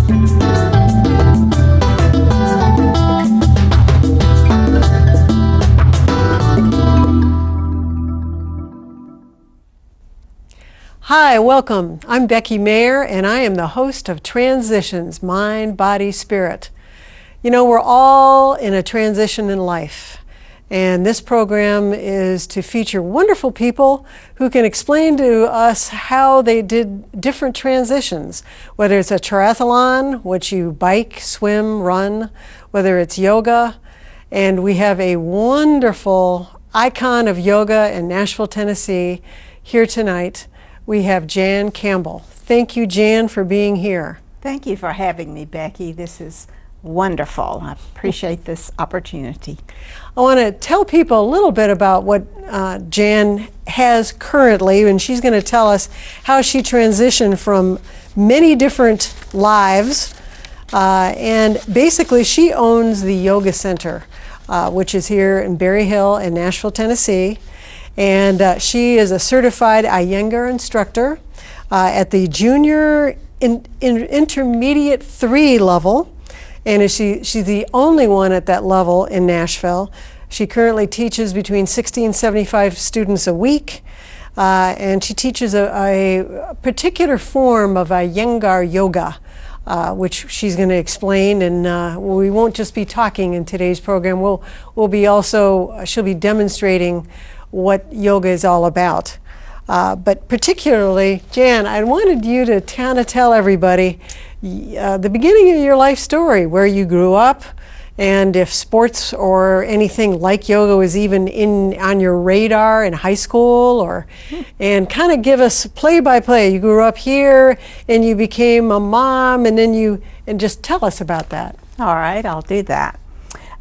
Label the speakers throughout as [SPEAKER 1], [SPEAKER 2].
[SPEAKER 1] Hi, welcome. I'm Becky Mayer, and I am the host of Transitions, Mind, Body, Spirit. You know, we're all in a transition in life, and this program is to feature wonderful people who can explain to us how they did different transitions, whether it's a triathlon, which you bike, swim, run, whether it's yoga. And we have a wonderful icon of yoga in Nashville, Tennessee here tonight. We have Jan Campbell. Thank you, Jan, for being here.
[SPEAKER 2] Thank you for having me, Becky. This is wonderful. I appreciate this opportunity.
[SPEAKER 1] I want to tell people a little bit about what Jan has currently, and she's going to tell us how she transitioned from many different lives. And basically, she owns the Yoga Center, which is here in Berry Hill in Nashville, Tennessee. And she is a certified Iyengar instructor at the junior intermediate 3 level. And she's the only one at that level in Nashville. She currently teaches between 60 and 75 students a week. And she teaches a particular form of Iyengar yoga, which she's going to explain. And we won't just be talking in today's program. We'll be also, she'll be demonstrating what yoga is all about. But particularly, Jan, I wanted you to kind of tell everybody the beginning of your life story, where you grew up, and if sports or anything like yoga was even on your radar in high school, and kind of give us play by play. You grew up here and you became a mom, and just tell us about that.
[SPEAKER 2] All right, I'll do that.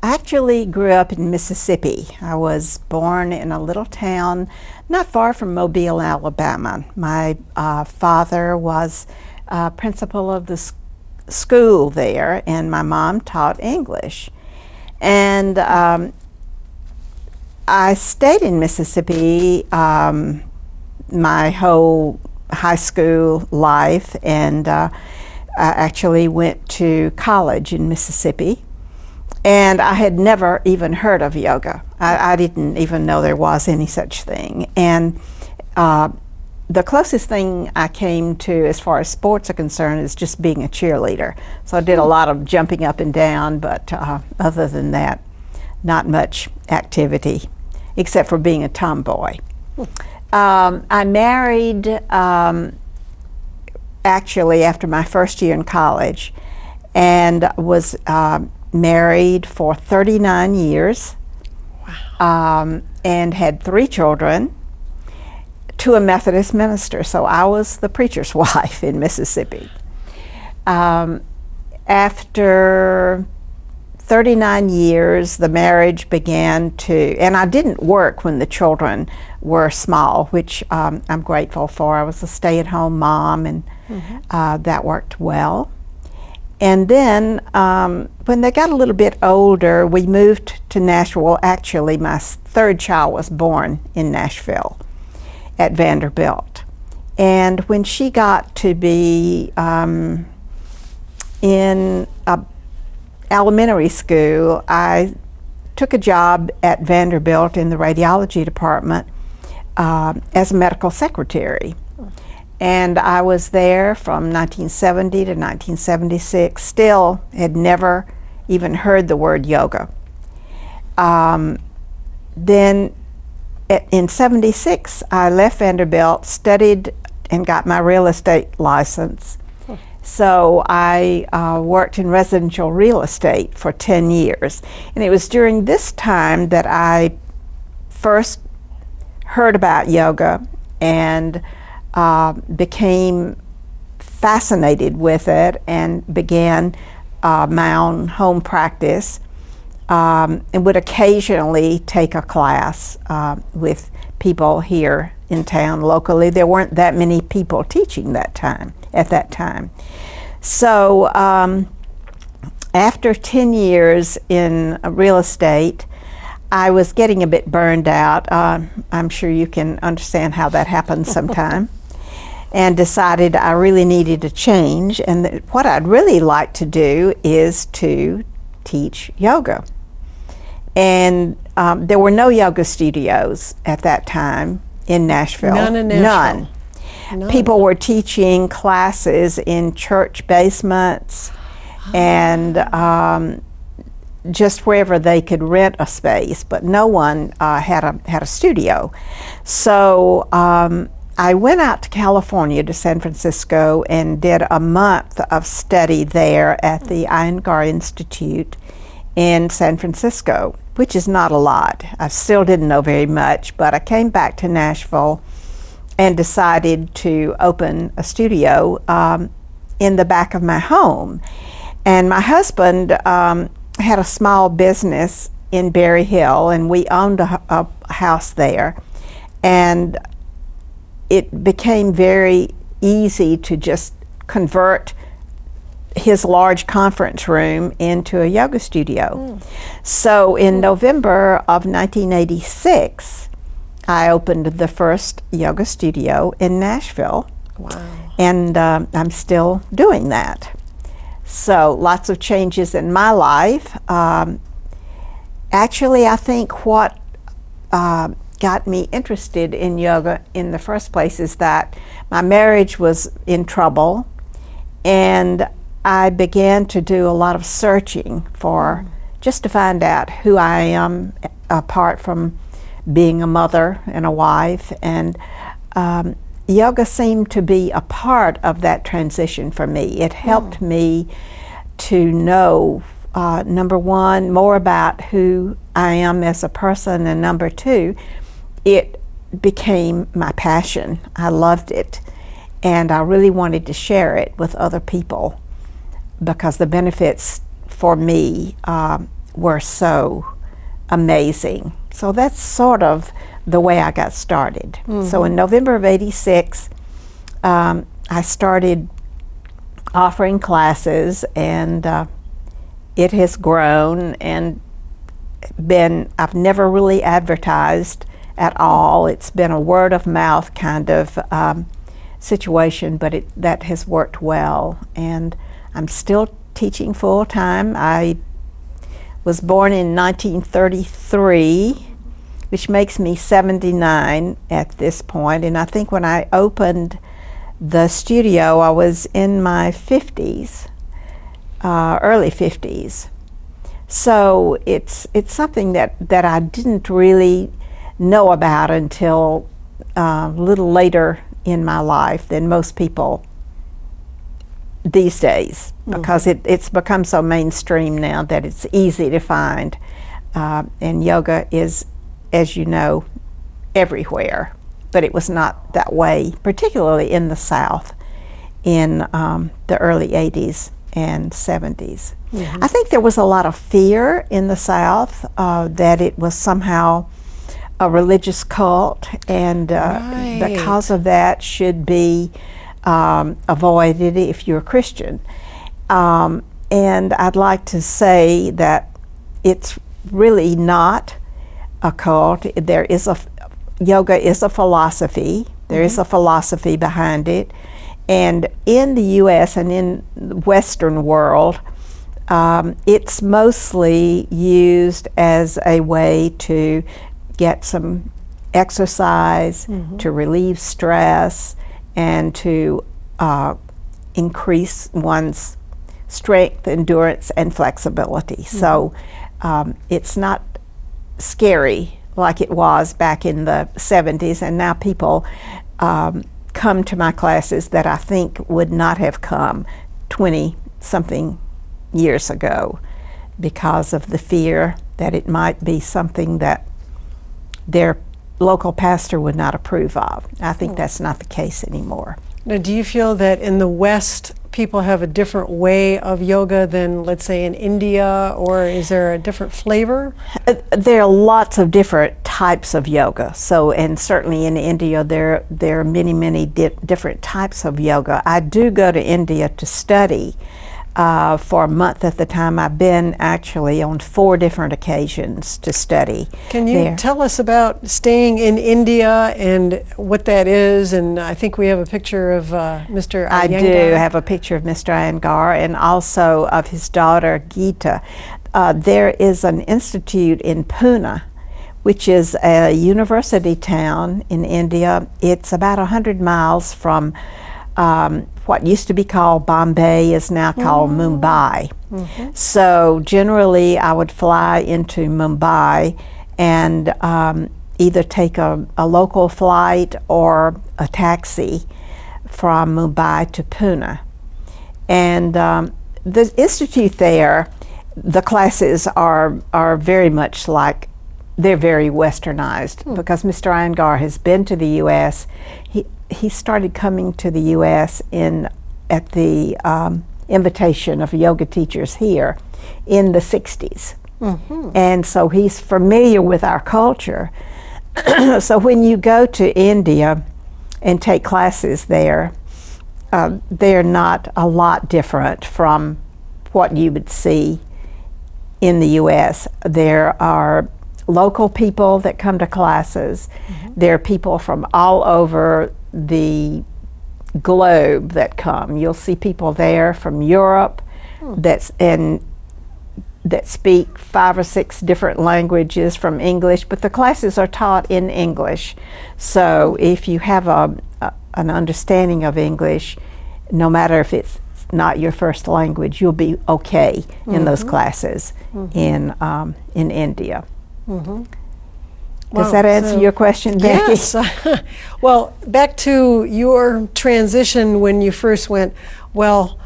[SPEAKER 2] I actually grew up in Mississippi. I was born in a little town not far from Mobile, Alabama. My father was principal of the school there, and my mom taught English. And I stayed in Mississippi my whole high school life, and I actually went to college in Mississippi. And I had never even heard of yoga. I didn't even know there was any such thing. And the closest thing I came to as far as sports are concerned is just being a cheerleader. So I did a lot of jumping up and down, but other than that, not much activity, except for being a tomboy. I married actually after my first year in college, and was married for 39 years.
[SPEAKER 1] Wow.
[SPEAKER 2] And had 3 children to a Methodist minister. So I was the preacher's wife in Mississippi. After 39 years, the marriage began to, and I didn't work when the children were small, which I'm grateful for. I was a stay-at-home mom, and that worked well. And then when they got a little bit older, we moved to Nashville. Actually, my 3rd child was born in Nashville at Vanderbilt. And when she got to be in elementary school, I took a job at Vanderbilt in the radiology department as a medical secretary. And I was there from 1970 to 1976, still had never even heard the word yoga. Then in 76, I left Vanderbilt, studied and got my real estate license. So I worked in residential real estate for 10 years. And it was during this time that I first heard about yoga and became fascinated with it and began my own home practice, and would occasionally take a class with people here in town locally. There weren't that many people teaching at that time. So after 10 years in real estate, I was getting a bit burned out. I'm sure you can understand how that happens sometime. and decided I really needed a change, and that what I'd really like to do is to teach yoga. And there were no yoga studios at that time in Nashville.
[SPEAKER 1] None in Nashville.
[SPEAKER 2] None. People were teaching classes in church basements and just wherever they could rent a space, but no one had a studio. So I went out to California, to San Francisco, and did a month of study there at the Iyengar Institute in San Francisco, which is not a lot. I still didn't know very much, but I came back to Nashville and decided to open a studio in the back of my home. And my husband had a small business in Berry Hill, and we owned a house there. And it became very easy to just convert his large conference room into a yoga studio. So in November of 1986, I opened the first yoga studio in Nashville.
[SPEAKER 1] Wow.
[SPEAKER 2] And I'm still doing that. So lots of changes in my life. Actually, I think what got me interested in yoga in the first place is that my marriage was in trouble, and I began to do a lot of searching for just to find out who I am apart from being a mother and a wife, and yoga seemed to be a part of that transition for me. It helped me to know, number one, more about who I am as a person, and number two, it became my passion. I loved it, and I really wanted to share it with other people because the benefits for me were so amazing. So that's sort of the way I got started. So in November of '86, I started offering classes, and it has grown and I've never really advertised at all. It's been a word of mouth kind of situation, but that has worked well. And I'm still teaching full time. I was born in 1933, which makes me 79 at this point. And I think when I opened the studio, I was in my 50s, early 50s. So it's something that I didn't really know about until a little later in my life than most people these days, because it's become so mainstream now that it's easy to find. And yoga is, as you know, everywhere. But it was not that way, particularly in the South in the early 80s and 70s. I think there was a lot of fear in the South that it was somehow a religious cult, and because of that should be avoided if you're a Christian. And I'd like to say that it's really not a cult. Yoga is a philosophy. There is a philosophy behind it. And in the U.S. and in the Western world, it's mostly used as a way to get some exercise, to relieve stress, and to increase one's strength, endurance, and flexibility. So it's not scary like it was back in the 70s, and now people come to my classes that I think would not have come 20-something years ago because of the fear that it might be something that their local pastor would not approve of. I think that's not the case anymore.
[SPEAKER 1] Now, do you feel that in the West people have a different way of yoga than, let's say, in India, or is there a different flavor?
[SPEAKER 2] There are lots of different types of yoga. So, and certainly in India there are many different types of yoga. I do go to India to study for a month at the time. I've been actually on 4 different occasions to study.
[SPEAKER 1] Can you
[SPEAKER 2] there.
[SPEAKER 1] tell us about staying in India and what that is? And I think we have a picture of Mr. Iyengar.
[SPEAKER 2] I do have a picture of Mr. Iyengar and also of his daughter Geeta. There is an institute in Pune, which is a university town in India. It's about 100 miles from what used to be called Bombay is now called Mumbai. So generally I would fly into Mumbai and either take a local flight or a taxi from Mumbai to Pune. And the institute there, the classes are very much like, they're very westernized because Mr. Iyengar has been to the U.S. He started coming to the U.S. at the invitation of yoga teachers here in the 60s. And so he's familiar with our culture. So when you go to India and take classes there, they're not a lot different from what you would see in the U.S. There are local people that come to classes. There are people from all over the globe that come. You'll see people there from Europe that speak 5 or 6 different languages from English, but the classes are taught in English. So if you have an understanding of English, no matter if it's not your first language, you'll be okay in those classes in India. Does that answer your question, Becky?
[SPEAKER 1] Yes. Well, back to your transition when you first went, well,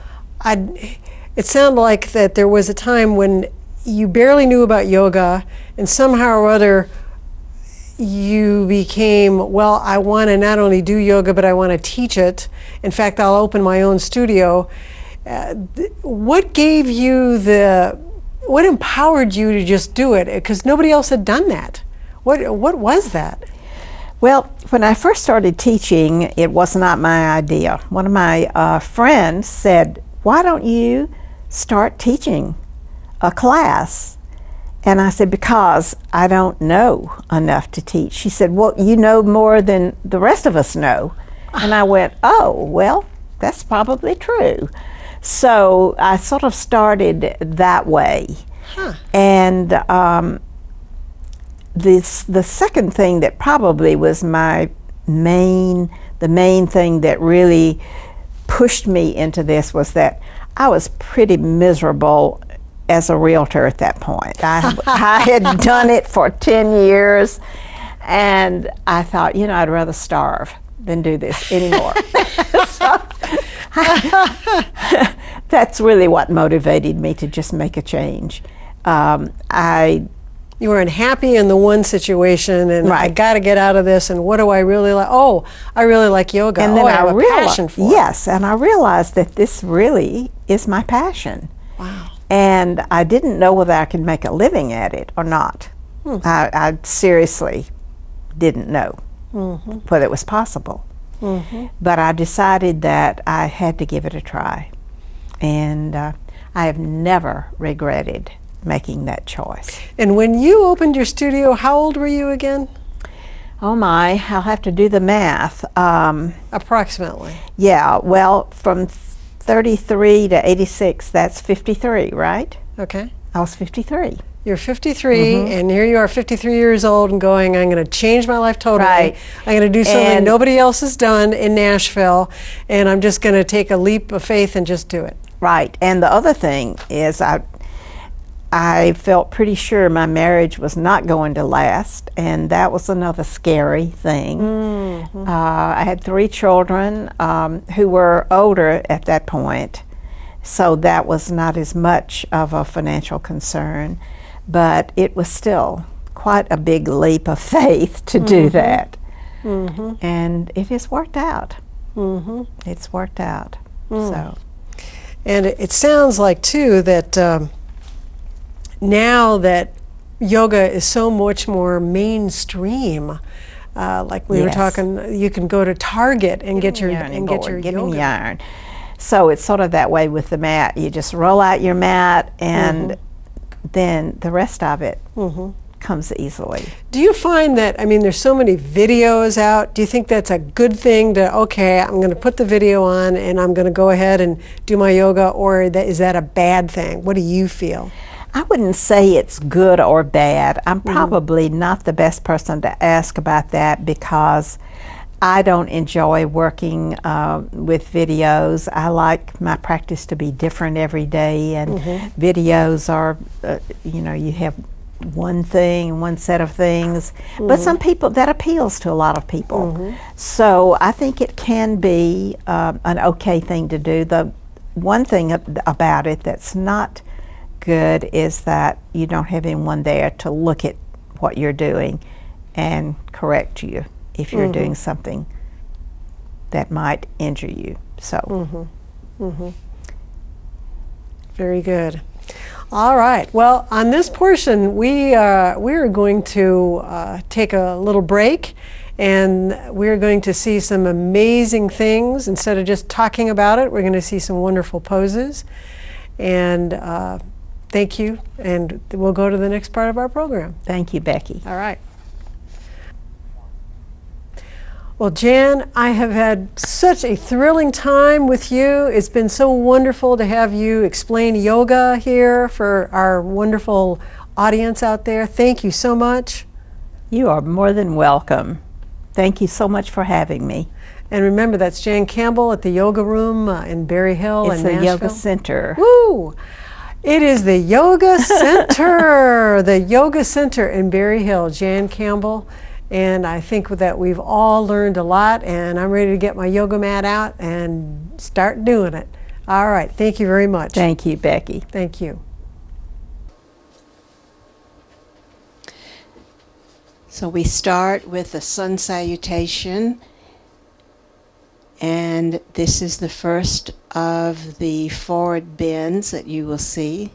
[SPEAKER 1] it sounded like that there was a time when you barely knew about yoga and somehow or other you became, well, I want to not only do yoga, but I want to teach it. In fact, I'll open my own studio. What gave you what empowered you to just do it? Because nobody else had done that. What was that?
[SPEAKER 2] Well, when I first started teaching, it was not my idea. One of my friends said, why don't you start teaching a class? And I said, because I don't know enough to teach. She said, well, you know more than the rest of us know. And I went, oh, well, that's probably true. So I sort of started that way. And the second thing that probably was the main thing that really pushed me into this was that I was pretty miserable as a realtor at that point. I had done it for 10 years and I thought, I'd rather starve than do this anymore. So, that's really what motivated me to just make a change.
[SPEAKER 1] You were unhappy in the one situation, and I got to get out of this. And what do I really like? Oh, I really like yoga.
[SPEAKER 2] And then
[SPEAKER 1] I have a passion for it.
[SPEAKER 2] Yes, and I realized that this really is my passion.
[SPEAKER 1] Wow.
[SPEAKER 2] And I didn't know whether I could make a living at it or not. I seriously didn't know whether it was possible. But I decided that I had to give it a try. And I have never regretted making that choice.
[SPEAKER 1] And when you opened your studio, how old were you again?
[SPEAKER 2] Oh my, I'll have to do the math.
[SPEAKER 1] Approximately.
[SPEAKER 2] Yeah, well, from 33 to 86, that's 53, right?
[SPEAKER 1] Okay.
[SPEAKER 2] I was 53.
[SPEAKER 1] You're 53, and here you are 53 years old and going, I'm going to change my life totally.
[SPEAKER 2] Right.
[SPEAKER 1] I'm going to do something nobody else has done in Nashville, and I'm just going to take a leap of faith and just do it.
[SPEAKER 2] Right, and the other thing is I felt pretty sure my marriage was not going to last, and that was another scary thing. I had 3 children who were older at that point, so that was not as much of a financial concern, but it was still quite a big leap of faith to do that. And it has worked out. It's worked out. So.
[SPEAKER 1] And it sounds like, too, that now that yoga is so much more mainstream, like we were talking, you can go to Target and get your yoga.
[SPEAKER 2] Yarn. So it's sort of that way with the mat. You just roll out your mat, and then the rest of it comes easily.
[SPEAKER 1] Do you find that, I mean, there's so many videos out, do you think that's a good thing to, okay, I'm going to put the video on and I'm going to go ahead and do my yoga, or is that a bad thing? What do you feel?
[SPEAKER 2] I wouldn't say it's good or bad. I'm probably not the best person to ask about that, because I don't enjoy working with videos. I like my practice to be different every day, and videos are, you know, you have one thing, one set of things, but some people, that appeals to a lot of people. So I think it can be an okay thing to do. The one thing about it that's not good is that you don't have anyone there to look at what you're doing and correct you if you're doing something that might injure you. So
[SPEAKER 1] Very good. All right. Well, on this portion, we're going to take a little break, and we're going to see some amazing things. Instead of just talking about it, we're going to see some wonderful poses. And thank you. And we'll go to the next part of our program.
[SPEAKER 2] thank you, Becky.
[SPEAKER 1] All right. Well, Jan, I have had such a thrilling time with you. It's been so wonderful to have you explain yoga here for our wonderful audience out there. Thank you so much.
[SPEAKER 2] You are more than welcome. Thank you so much for having me.
[SPEAKER 1] And remember, that's Jan Campbell at the Yoga Room in Berry Hill
[SPEAKER 2] It's
[SPEAKER 1] in
[SPEAKER 2] the
[SPEAKER 1] Nashville.
[SPEAKER 2] Yoga Center.
[SPEAKER 1] Woo! It is the Yoga Center, the Yoga Center in Berry Hill, Jan Campbell. And I think that we've all learned a lot, and I'm ready to get my yoga mat out and start doing it. All right, thank you very much.
[SPEAKER 2] Thank you, Becky.
[SPEAKER 1] Thank you.
[SPEAKER 3] So we start with the sun salutation, and this is the first of the forward bends that you will see.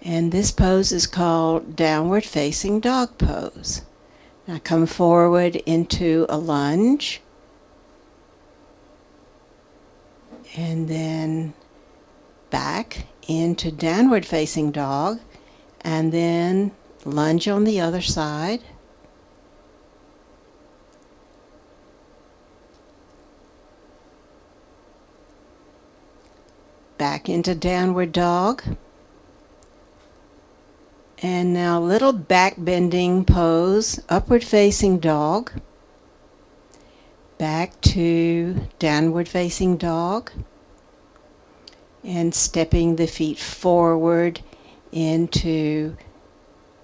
[SPEAKER 3] And this pose is called downward facing dog pose. Now come forward into a lunge, and then back into downward facing dog, and then lunge on the other side. Back into downward dog. And now little back bending pose, upward facing dog. Back to downward facing dog. And stepping the feet forward into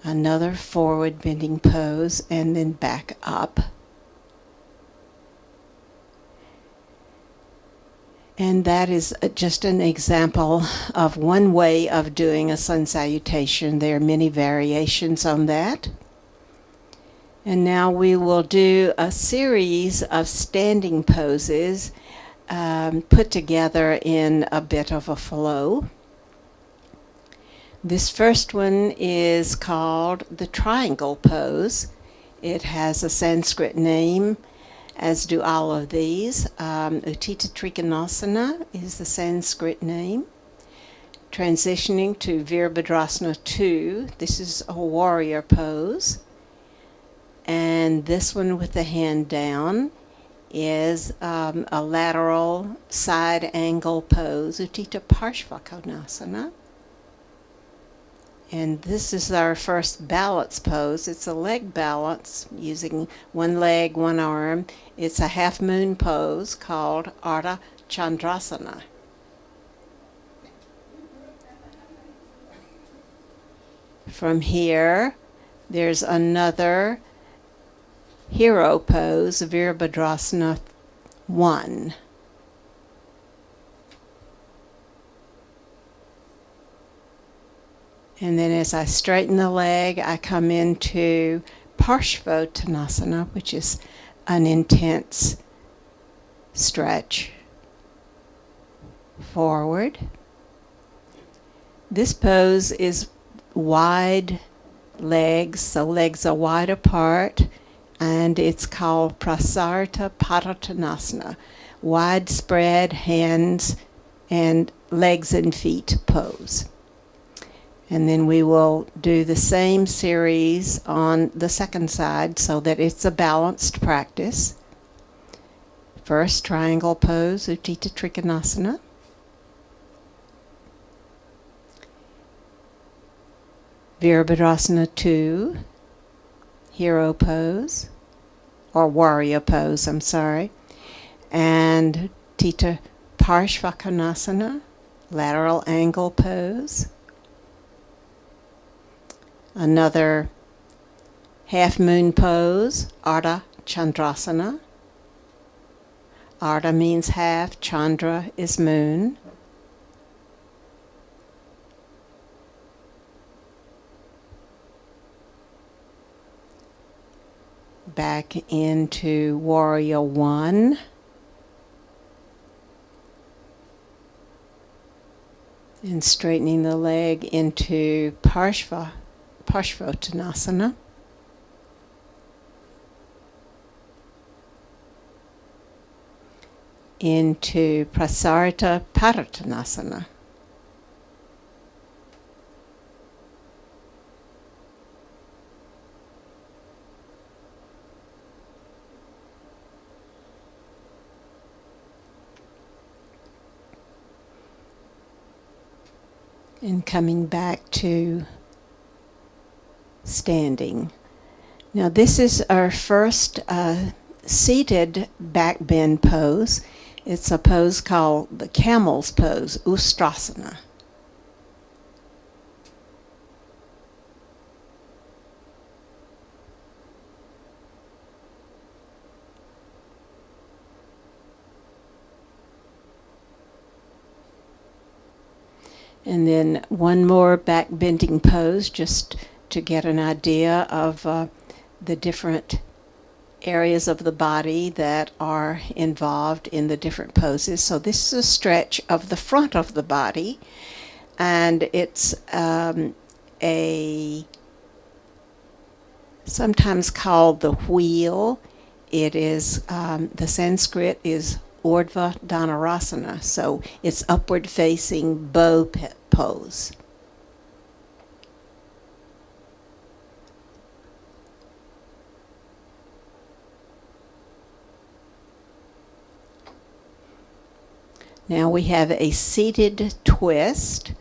[SPEAKER 3] another forward bending pose, and then back up. And that is just an example of one way of doing a sun salutation. There are many variations on that. And now we will do a series of standing poses put together in a bit of a flow. This first one is called the triangle pose. It has a Sanskrit name, as do all of these. Utthita Trikonasana is the Sanskrit name. Transitioning to Virabhadrasana 2, this is a warrior pose. And this one with the hand down is a lateral side angle pose, Utthita Parshvakonasana. And this is our first balance pose. It's a leg balance using one leg, one arm. It's a half moon pose called Ardha Chandrasana. From here, there's another hero pose, Virabhadrasana 1. And then as I straighten the leg, I come into Parshvottanasana, which is an intense stretch forward. This pose is wide legs, so legs are wide apart, and it's called Prasarita Padottanasana, widespread hands and legs and feet pose. And then we will do the same series on the second side so that it's a balanced practice. First, triangle pose, Utthita Trikonasana. Virabhadrasana 2, hero pose, or warrior pose, I'm sorry. And Utthita Parshvakonasana, lateral angle pose. Another half moon pose, Ardha Chandrasana. Ardha means half, Chandra is moon. Back into Warrior 1. And straightening the leg into Parshvottanasana. Into Prasarita Parattanasana. And coming back to standing. Now this is our first seated back bend pose. It's a pose called the camel's pose, Ustrasana. And then one more back bending pose just to get an idea of the different areas of the body that are involved in the different poses. So this is a stretch of the front of the body, and it's sometimes called the wheel. It is the Sanskrit is Urdhva Dhanurasana, so it's upward facing bow pose. Now we have a seated twist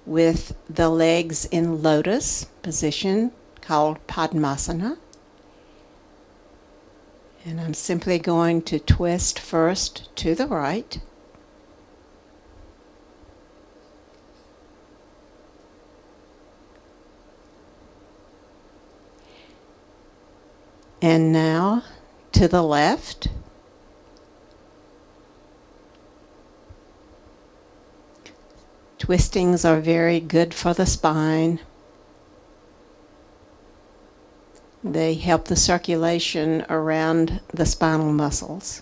[SPEAKER 3] with the legs in lotus position called Padmasana. And I'm simply going to twist first to the right. And now to the left. Twistings are very good for the spine. They help the circulation around the spinal muscles.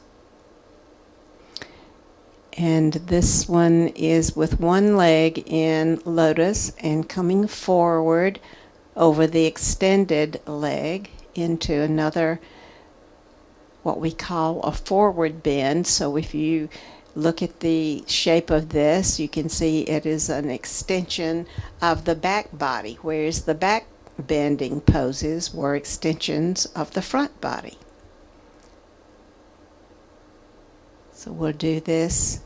[SPEAKER 3] And this one is with one leg in lotus and coming forward over the extended leg into another, what we call a forward bend. So if you look at the shape of this, you can see it is an extension of the back body, whereas the back bending poses were extensions of the front body. So we'll do this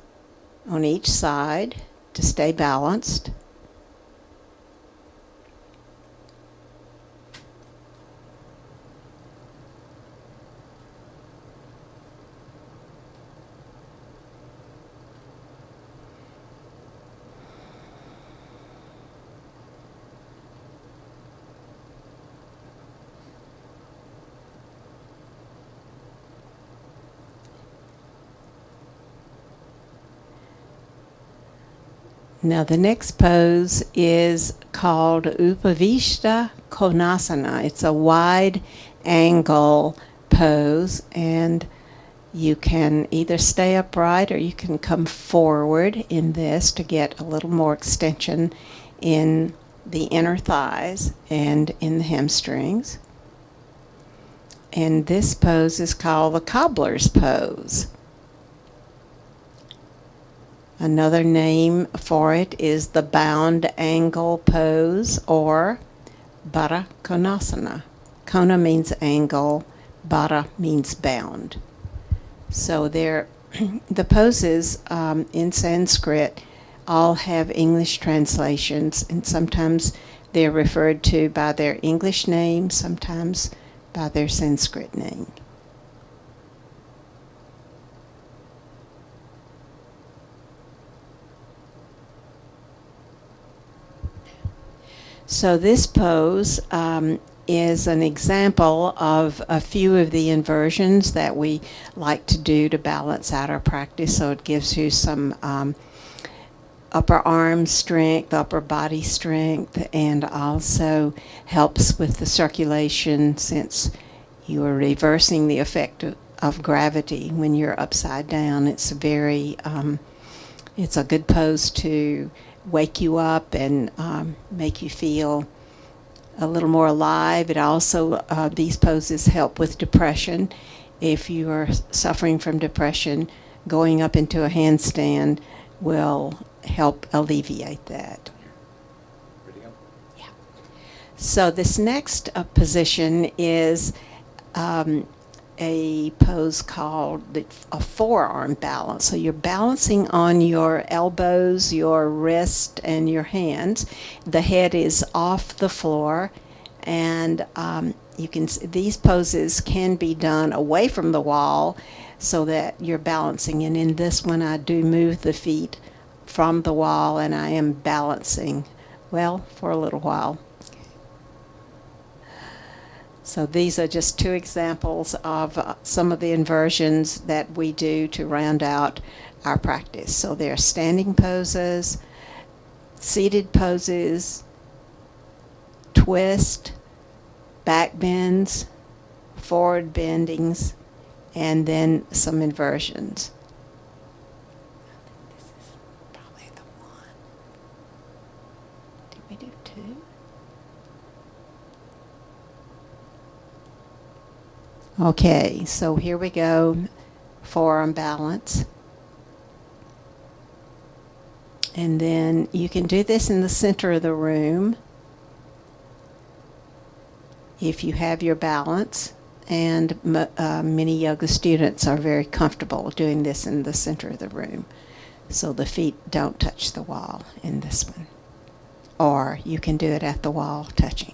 [SPEAKER 3] on each side to stay balanced. Now the next pose is called Upavishta Konasana. It's a wide angle pose, and you can either stay upright or you can come forward in this to get a little more extension in the inner thighs and in the hamstrings. And this pose is called the cobbler's pose. Another name for it is the bound angle pose, or Baddha Konasana. Kona means angle, Baddha means bound. So the poses in Sanskrit all have English translations, and sometimes they're referred to by their English name, sometimes by their Sanskrit name. So this pose is an example of a few of the inversions that we like to do to balance out our practice. So it gives you some upper arm strength, upper body strength, and also helps with the circulation, since you are reversing the effect of gravity when you're upside down. It's it's a good pose to wake you up and make you feel a little more alive. It also, these poses help with depression. If you are suffering from depression, going up into a handstand will help alleviate that. Yeah. So this next position is a pose called a forearm balance. So you're balancing on your elbows, your wrist, and your hands. The head is off the floor, and these poses can be done away from the wall so that you're balancing. And in this one, I do move the feet from the wall, and I am balancing, well, for a little while. So these are just two examples of some of the inversions that we do to round out our practice. So there are standing poses, seated poses, twist, back bends, forward bendings, and then some inversions. This is probably the one. Did we do two? Okay, so here we go, forearm balance. And then you can do this in the center of the room if you have your balance. And many yoga students are very comfortable doing this in the center of the room. So the feet don't touch the wall in this one. Or you can do it at the wall touching.